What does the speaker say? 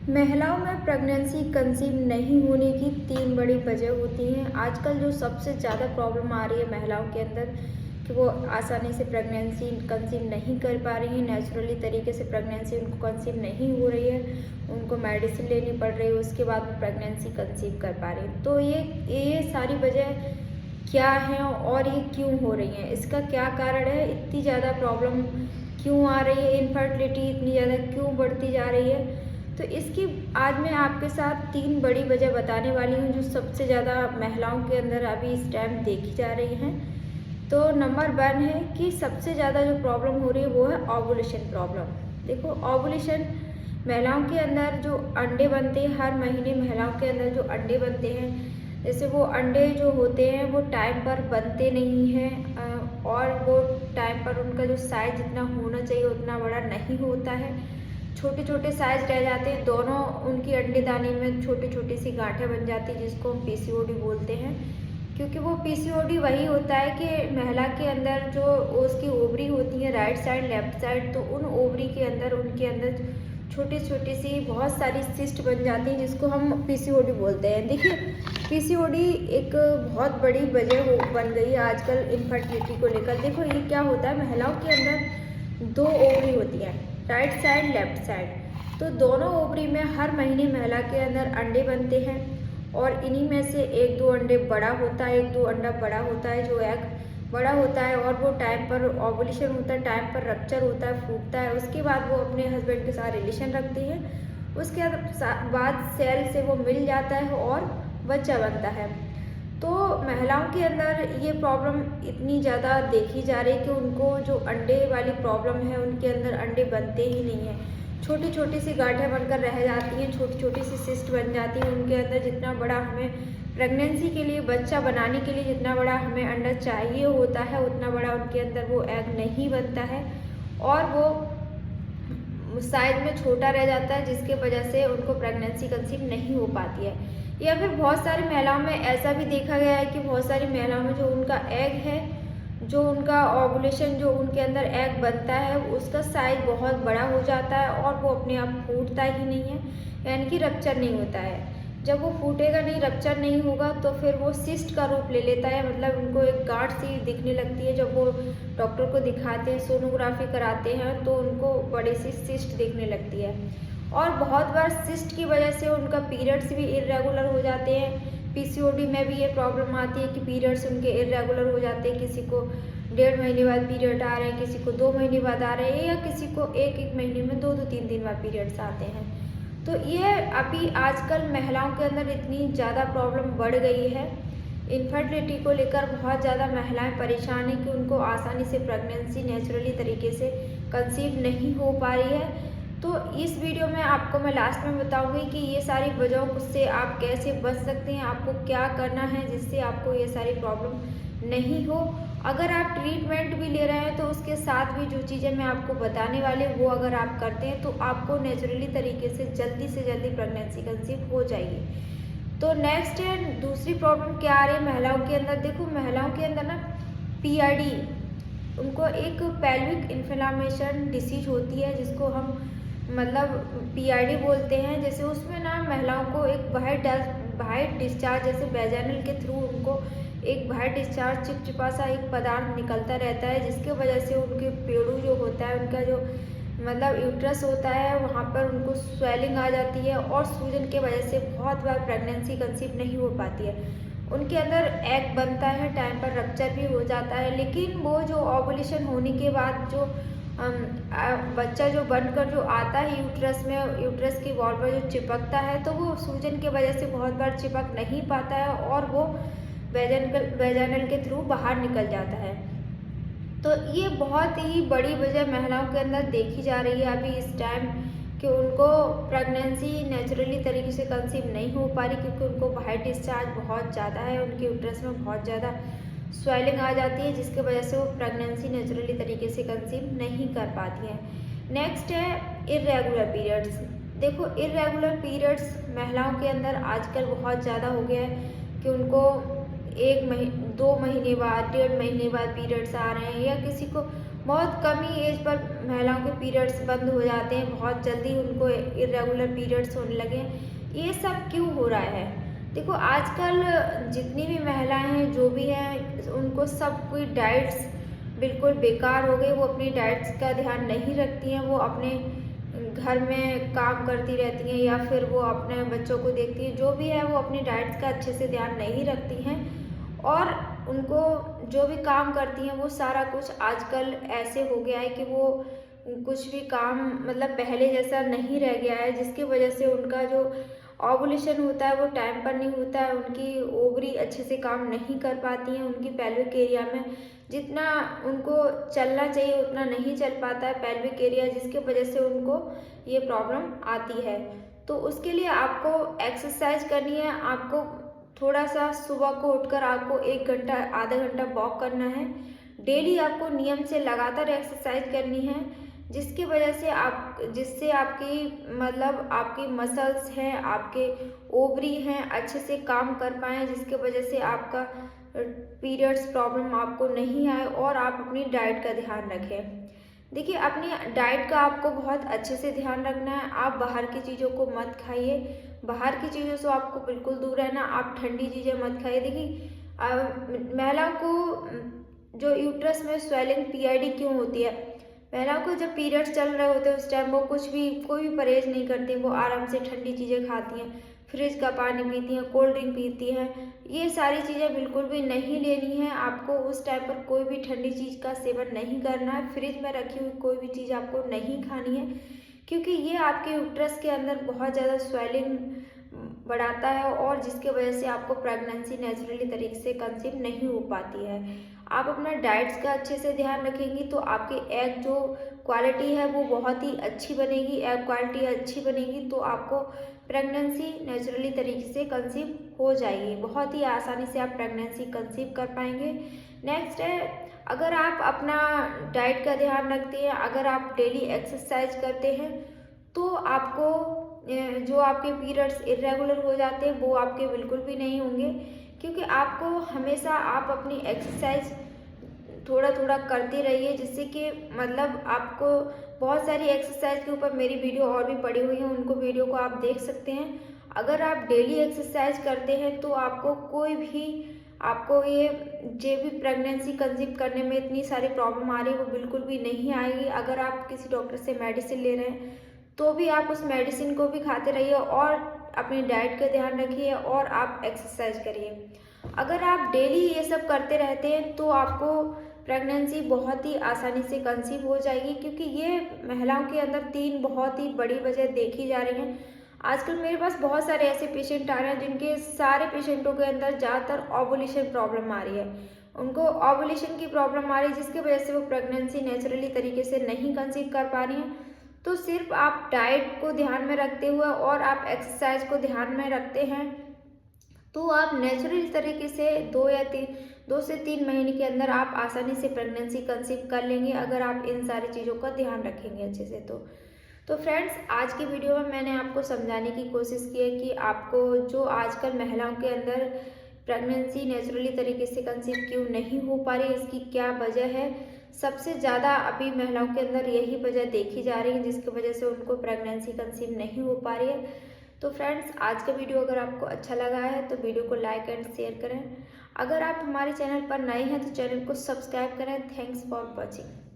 महिलाओं में pregnancy conceive नहीं होने की 3 बड़ी वजह होती हैं। आजकल जो सबसे ज़्यादा प्रॉब्लम आ रही है महिलाओं के अंदर कि वो आसानी से प्रेगनेंसी कंसीव नहीं कर पा रही हैं, नेचुरली तरीके से प्रेगनेंसी उनको कंसीव नहीं हो रही है, उनको मेडिसिन लेनी पड़ रही है, उसके बाद वो प्रेगनेंसी कंसीव कर पा रही हैं। तो ये सारी वजह क्या हैं और ये क्यों हो रही हैं, इसका क्या कारण है, इतनी ज़्यादा प्रॉब्लम क्यों आ रही है, इनफर्टिलिटी इतनी ज़्यादा क्यों बढ़ती जा रही है। तो इसकी आज मैं आपके साथ 3 बड़ी वजह बताने वाली हूँ जो सबसे ज़्यादा महिलाओं के अंदर अभी इस टाइम देखी जा रही हैं। तो नंबर 1 है कि सबसे ज़्यादा जो प्रॉब्लम हो रही है वो है ओवुलेशन प्रॉब्लम। देखो, ओवुलेशन महिलाओं के अंदर जो अंडे बनते हैं, हर महीने महिलाओं के अंदर जो अंडे बनते हैं, जैसे वो अंडे जो होते हैं वो टाइम पर बनते नहीं हैं और वो टाइम पर उनका जो साइज जितना होना चाहिए उतना बड़ा नहीं होता है, छोटे छोटे साइज रह जाते हैं। दोनों उनकी अंडेदानी में छोटी छोटी सी गांठें बन जाती हैं जिसको हम पीसीओडी बोलते हैं, क्योंकि वो पीसीओडी वही होता है कि महिला के अंदर जो उसकी ओवरी होती है राइट साइड लेफ्ट साइड, तो उन ओवरी के अंदर उनके अंदर छोटी छोटी सी बहुत सारी सिस्ट बन जाती हैं जिसको हम पीसीओडी बोलते हैं। देखिए, पीसीओडी एक बहुत बड़ी वजह बन गई है आजकल इनफर्टिलिटी को लेकर। देखो, ये क्या होता है, महिलाओं के अंदर 2 ओवरी होती हैं, राइट साइड लेफ्ट साइड। तो दोनों ओवरी में हर महीने महिला के अंदर अंडे बनते हैं और इन्हीं में से 1-2 अंडे बड़ा होता है, 1-2 अंडा बड़ा होता है, जो एग बड़ा होता है और वो टाइम पर ओवुलेशन होता है, टाइम पर रप्चर होता है, फूटता है। उसके बाद वो अपने हस्बैंड के साथ रिलेशन रखती है, उसके बाद सेल से वो मिल जाता है और बच्चा बनता है। तो महिलाओं के अंदर ये प्रॉब्लम इतनी ज़्यादा देखी जा रही है कि उनको जो अंडे वाली प्रॉब्लम है, उनके अंदर अंडे बनते ही नहीं हैं, छोटी छोटी सी गांठें बनकर रह जाती हैं, छोटी छोटी सी सिस्ट बन जाती है उनके अंदर। जितना बड़ा हमें प्रेगनेंसी के लिए, बच्चा बनाने के लिए जितना बड़ा हमें अंडा चाहिए होता है, उतना बड़ा उनके अंदर वो एग नहीं बनता है और वो साइज में छोटा रह जाता है, जिसके वजह से उनको प्रेगनेंसी कंसीव नहीं हो पाती है। या फिर बहुत सारी महिलाओं में ऐसा भी देखा गया है कि बहुत सारी महिलाओं में जो उनका एग है, जो उनका ओवुलेशन जो उनके अंदर एग बनता है, उसका साइज बहुत बड़ा हो जाता है और वो अपने आप फूटता ही नहीं है, यानी कि रप्चर नहीं होता है। जब वो फूटेगा नहीं, रप्चर नहीं होगा, तो फिर वो सिस्ट का रूप ले लेता है, मतलब उनको एक गांठ सी दिखने लगती है। जब वो डॉक्टर को दिखाते हैं, सोनोग्राफी कराते हैं, तो उनको बड़ी सी सिस्ट दिखने लगती है। और बहुत बार सिस्ट की वजह से उनका पीरियड्स भी इर्रेगुलर हो जाते हैं। पीसीओडी में भी ये प्रॉब्लम आती है कि पीरियड्स उनके इर्रेगुलर हो जाते हैं, किसी को 1.5 महीने बाद पीरियड आ रहे हैं, किसी को 2 महीने बाद आ रहे हैं, या किसी को एक महीने में 2-2 3 दिन बाद पीरियड्स आते हैं। तो ये अभी आजकल महिलाओं के अंदर इतनी ज़्यादा प्रॉब्लम बढ़ गई है, इनफर्टिलिटी को लेकर बहुत ज़्यादा महिलाएं परेशान हैं कि उनको आसानी से प्रेगनेंसी नेचुरली तरीके से कंसीव नहीं हो पा रही है। तो इस वीडियो में आपको मैं लास्ट में बताऊंगी कि ये सारी वजहों से आप कैसे बच सकते हैं, आपको क्या करना है जिससे आपको ये सारी प्रॉब्लम नहीं हो। अगर आप ट्रीटमेंट भी ले रहे हैं तो उसके साथ भी जो चीज़ें मैं आपको बताने वाली हूँ वो अगर आप करते हैं तो आपको नेचुरली तरीके से जल्दी प्रेगनेंसी कंसीव हो जाएगी। तो नेक्स्ट है, दूसरी प्रॉब्लम क्या आ रही है महिलाओं के अंदर। देखो, महिलाओं के अंदर ना पीआईडी, उनको एक पेल्विक इन्फ्लेमेशन डिसीज होती है जिसको हम मतलब पीआईडी बोलते हैं। जैसे उसमें ना महिलाओं को एक बाहर डिस्चार्ज, जैसे वेजाइनल के थ्रू उनको एक बाहर डिस्चार्ज चिपचिपा सा एक पदार्थ निकलता रहता है, जिसके वजह से उनके पेड़ू जो होता है, उनका जो मतलब यूट्रस होता है, वहाँ पर उनको स्वेलिंग आ जाती है और सूजन के वजह से बहुत बार प्रेगनेंसी कंसीव नहीं हो पाती है। उनके अंदर एग बनता है, टाइम पर रप्चर भी हो जाता है, लेकिन वो जो ओवुलेशन होने के बाद जो बच्चा जो बनकर जो आता है यूट्रस में, यूट्रस की वॉल पर जो चिपकता है, तो वो सूजन की वजह से बहुत बार चिपक नहीं पाता है और वो वेजाइनल के थ्रू बाहर निकल जाता है। तो ये बहुत ही बड़ी वजह महिलाओं के अंदर देखी जा रही है अभी इस टाइम कि उनको प्रेगनेंसी नेचुरली तरीके से कंसीव नहीं हो पा रही, क्योंकि उनको बाहर डिस्चार्ज बहुत ज़्यादा है, उनके यूट्रस में बहुत ज़्यादा स्वेलिंग आ जाती है, जिसकी वजह से वो प्रेगनेंसी नेचुरली तरीके से कंसीव नहीं कर पाती हैं। नेक्स्ट है इर्रेगुलर पीरियड्स। देखो, इर्रेगुलर पीरियड्स महिलाओं के अंदर आजकल बहुत ज़्यादा हो गया है कि उनको 2 महीने बाद, 1.5 महीने बाद पीरियड्स आ रहे हैं, या किसी को बहुत कम ही एज पर महिलाओं के पीरियड्स बंद हो जाते हैं, बहुत जल्दी उनको इरेगुलर पीरियड्स होने लगे हैं। ये सब क्यों हो रहा है? देखो, आजकल जितनी भी महिलाएं हैं, जो भी हैं, उनको सब कोई डाइट्स बिल्कुल बेकार हो गई। वो अपनी डाइट्स का ध्यान नहीं रखती हैं, वो अपने घर में काम करती रहती हैं या फिर वो अपने बच्चों को देखती हैं। जो भी है वो अपनी डाइट्स का अच्छे से ध्यान नहीं रखती हैं और उनको जो भी काम करती हैं वो सारा कुछ आजकल ऐसे हो गया है कि वो कुछ भी काम मतलब पहले जैसा नहीं रह गया है, जिसकी वजह से उनका जो ओवुलेशन होता है वो टाइम पर नहीं होता है। उनकी ओवरी अच्छे से काम नहीं कर पाती हैं, उनकी पेल्विक एरिया में जितना उनको चलना चाहिए उतना नहीं चल पाता है पेल्विक एरिया, जिसकी वजह से उनको ये प्रॉब्लम आती है। तो उसके लिए आपको एक्सरसाइज करनी है। आपको थोड़ा सा सुबह को उठकर आपको 1 घंटा आधा घंटा वॉक करना है। डेली आपको नियम से लगातार एक्सरसाइज करनी है, जिसकी वजह से जिससे आपकी मतलब आपकी मसल्स हैं, आपके ओवरी हैं, अच्छे से काम कर पाएँ, जिसकी वजह से आपका पीरियड्स प्रॉब्लम आपको नहीं आए और आप अपनी डाइट का ध्यान रखें। देखिए, अपनी डाइट का आपको बहुत अच्छे से ध्यान रखना है। आप बाहर की चीज़ों को मत खाइए, बाहर की चीज़ों से आपको बिल्कुल दूर रहना। आप ठंडी चीज़ें मत खाइए। देखिए, महिला को जो यूट्रस में स्वेलिंग पीआईडी क्यों होती है? महिलाओं को जब पीरियड्स चल रहे होते हैं उस टाइम वो कोई भी परहेज नहीं करती, वो आराम से ठंडी चीज़ें खाती हैं, फ्रिज का पानी पीती हैं, कोल्ड ड्रिंक पीती हैं। ये सारी चीज़ें बिल्कुल भी नहीं लेनी है। आपको उस टाइम पर कोई भी ठंडी चीज़ का सेवन नहीं करना है। फ्रिज में रखी हुई कोई भी चीज़ आपको नहीं खानी है, क्योंकि ये आपके यूट्रस के अंदर बहुत ज़्यादा स्वेलिंग बढ़ाता है और जिसकी वजह से आपको प्रेगनेंसी नेचुरली तरीके से कंसीव नहीं हो पाती है। आप अपना डाइट्स का अच्छे से ध्यान रखेंगी तो आपके एग जो क्वालिटी है वो बहुत ही अच्छी बनेगी। एग क्वालिटी अच्छी बनेगी तो आपको प्रेगनेंसी नेचुरली तरीके से कंसीव हो जाएगी। बहुत ही आसानी से आप प्रेगनेंसी कंसीव कर पाएंगे। नेक्स्ट है, अगर आप अपना डाइट का ध्यान रखते हैं, अगर आप डेली एक्सरसाइज करते हैं तो आपको जो आपके पीरियड्स इरेगुलर हो जाते हैं वो आपके बिल्कुल भी नहीं होंगे, क्योंकि आपको हमेशा आप अपनी एक्सरसाइज थोड़ा थोड़ा करते रहिए, जिससे कि मतलब आपको बहुत सारी एक्सरसाइज के ऊपर मेरी वीडियो और भी पड़ी हुई हैं, उनको वीडियो को आप देख सकते हैं। अगर आप डेली एक्सरसाइज करते हैं तो आपको ये जो भी प्रेगनेंसी कंसीव करने में इतनी सारी प्रॉब्लम आ रही है वो बिल्कुल भी नहीं आएगी। अगर आप किसी डॉक्टर से मेडिसिन ले रहे हैं तो भी आप उस मेडिसिन को भी खाते रहिए और अपनी डाइट का ध्यान रखिए और आप एक्सरसाइज करिए। अगर आप डेली ये सब करते रहते हैं तो आपको प्रेगनेंसी बहुत ही आसानी से कंसीव हो जाएगी, क्योंकि ये महिलाओं के अंदर 3 बहुत ही बड़ी वजह देखी जा रही हैं। आजकल मेरे पास बहुत सारे ऐसे पेशेंट आ रहे हैं जिनके सारे पेशेंटों के अंदर ज़्यादातर ओवुलेशन प्रॉब्लम आ रही है। उनको ओवुलेशन की प्रॉब्लम आ रही है, जिसकी वजह से वो प्रेगनेंसी नेचुरली तरीके से नहीं कंसीव कर पा रही हैं। तो सिर्फ आप डाइट को ध्यान में रखते हुए और आप एक्सरसाइज को ध्यान में रखते हैं तो आप नेचुरल तरीके से 2 से 3 महीने के अंदर आप आसानी से प्रेगनेंसी कंसीव कर लेंगे, अगर आप इन सारी चीज़ों का ध्यान रखेंगे अच्छे से। तो फ्रेंड्स, आज की वीडियो में मैंने आपको समझाने की कोशिश की है कि आपको जो आजकल महिलाओं के अंदर प्रेगनेंसी नेचुरली तरीके से कंसीव क्यों नहीं हो पा रही, इसकी क्या वजह है। सबसे ज़्यादा अभी महिलाओं के अंदर यही वजह देखी जा रही है जिसकी वजह से उनको प्रेगनेंसी कंसीव नहीं हो पा रही है। तो फ्रेंड्स, आज का वीडियो अगर आपको अच्छा लगा है तो वीडियो को लाइक एंड शेयर करें। अगर आप हमारे चैनल पर नए हैं तो चैनल को सब्सक्राइब करें। Thanks for watching.